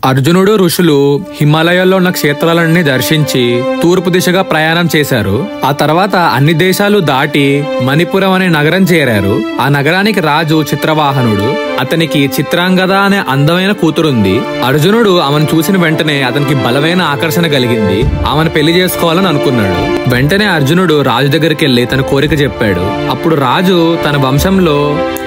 అర్జునుడు ఋషులు హిమాలయాల్లో ఉన్న క్షేత్రాలన్నీ దర్శించి తూర్పు దిశగా ప్రయాణం చేశారు. ఆ తర్వాత అన్ని దేశాలు దాటి మణిపురం అనే నగరం చేరారు. ఆ నగరానికి రాజు చిత్రవాహనుడు. అతనికి చిత్రాంగద అనే అందమైన కూతురుంది. అర్జునుడు ఆమెను చూసిన వెంటనే అతనికి బలమైన ఆకర్షణ కలిగింది. ఆమెను పెళ్లి చేసుకోవాలని అనుకున్నాడు. వెంటనే అర్జునుడు రాజు దగ్గరికి వెళ్లి తన కోరిక చెప్పాడు. అప్పుడు రాజు తన వంశంలో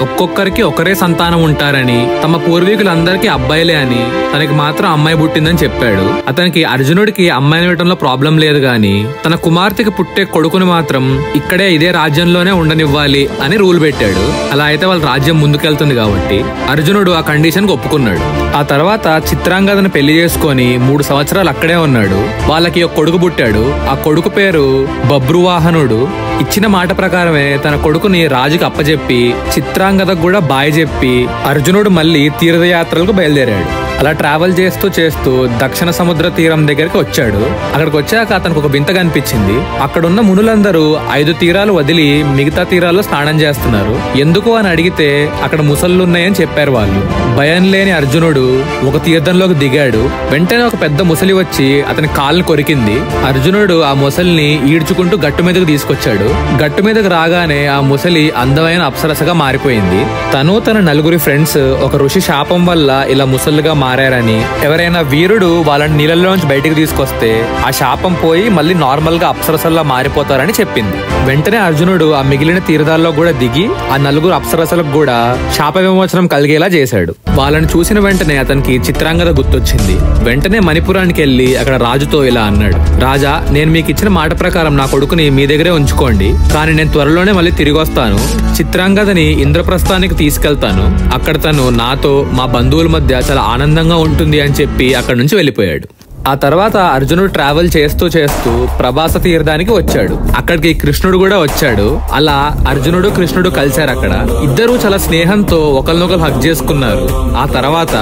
ఒక్కొక్కరికి ఒకరే సంతానం ఉంటారని, తమ పూర్వీకులందరికీ అబ్బాయిలే అని, తనకి మాత్రం అమ్మాయి పుట్టిందని చెప్పాడు. అతనికి అర్జునుడికి అమ్మాయిని ఇవ్వడంలో ప్రాబ్లం లేదు గాని తన కుమార్తెకి పుట్టే కొడుకుని మాత్రం ఇక్కడే ఇదే రాజ్యంలోనే ఉండనివ్వాలి అని రూల్ పెట్టాడు. అలా అయితే వాళ్ళ రాజ్యం ముందుకెళ్తుంది కాబట్టి అర్జునుడు ఆ కండిషన్ కి ఒప్పుకున్నాడు. ఆ తర్వాత చిత్రాంగదను పెళ్లి చేసుకొని 3 సంవత్సరాలు అక్కడే ఉన్నాడు. వాళ్ళకి ఒక కొడుకు పుట్టాడు. ఆ కొడుకు పేరు బభ్రువాహనుడు. ఇచ్చిన మాట ప్రకారమే తన కొడుకుని రాజుకి అప్పచెప్పి చిత్రాంగదకు కూడా బాయ్ చెప్పి అర్జునుడు మళ్ళీ తీర్థయాత్రలకు బయలుదేరాడు. అలా ట్రావెల్ చేస్తూ చేస్తూ దక్షిణ సముద్ర తీరం దగ్గరికి వచ్చాడు. అక్కడికి వచ్చాక అతనికి ఒక వింత కనిపించింది. అక్కడున్న మునులందరూ 5 తీరాలు వదిలి మిగతా తీరాల్లో స్నానం చేస్తున్నారు. ఎందుకు అని అడిగితే అక్కడ ముసళ్ళున్నాయని చెప్పారు వాళ్ళు. భయం లేని అర్జునుడు ఒక తీర్థంలోకి దిగాడు. వెంటనే ఒక పెద్ద ముసలి వచ్చి అతని కాళ్ళను కొరికింది. అర్జునుడు ఆ ముసలిని ఈడ్చుకుంటూ గట్టు మీదకు తీసుకొచ్చాడు. గట్టు మీదకు రాగానే ఆ ముసలి అందమైన అప్సరసగా మారిపోయింది. తను తన 4 ఫ్రెండ్స్ ఒక ఋషి శాపం వల్ల ఇలా ముసలుగా మారారని, ఎవరైనా వీరుడు వాళ్ళని నీళ్ళలోంచి బయటికి తీసుకొస్తే ఆ శాపం పోయి మళ్ళీ నార్మల్ గా అప్సరసల్లా మారిపోతారని చెప్పింది. వెంటనే అర్జునుడు ఆ మిగిలిన తీర్థాల్లో కూడా దిగి ఆ 4 అప్సరసలకు కూడా శాప విమోచనం కలిగేలా చేశాడు. వాళ్ళని చూసిన వెంటనే అతనికి చిత్రాంగద గుర్తొచ్చింది. వెంటనే మణిపురానికి వెళ్లి అక్కడ రాజుతో ఇలా అన్నాడు. రాజా, నేను మీకు ఇచ్చిన మాట ప్రకారం నా కొడుకుని మీ దగ్గరే ఉంచుకోండి. కానీ నేను త్వరలోనే మళ్ళీ తిరిగి వస్తాను. చిత్రాంగదని ఇంద్రప్రస్థానికి తీసుకెళ్తాను. అక్కడ తను నాతో మా బంధువుల మధ్య చాలా ఆనందంగా ఉంటుంది అని చెప్పి అక్కడి నుంచి వెళ్ళిపోయాడు. ఆ తర్వాత అర్జునుడు ట్రావెల్ చేస్తూ చేస్తూ ప్రభాస తీర్థానికి వచ్చాడు. అక్కడికి కృష్ణుడు కూడా వచ్చాడు. అలా అర్జునుడు కృష్ణుడు కలిశారు. అక్కడ ఇద్దరు చాలా స్నేహంతో ఒకరినొకరు హగ్ చేసుకున్నారు. ఆ తర్వాత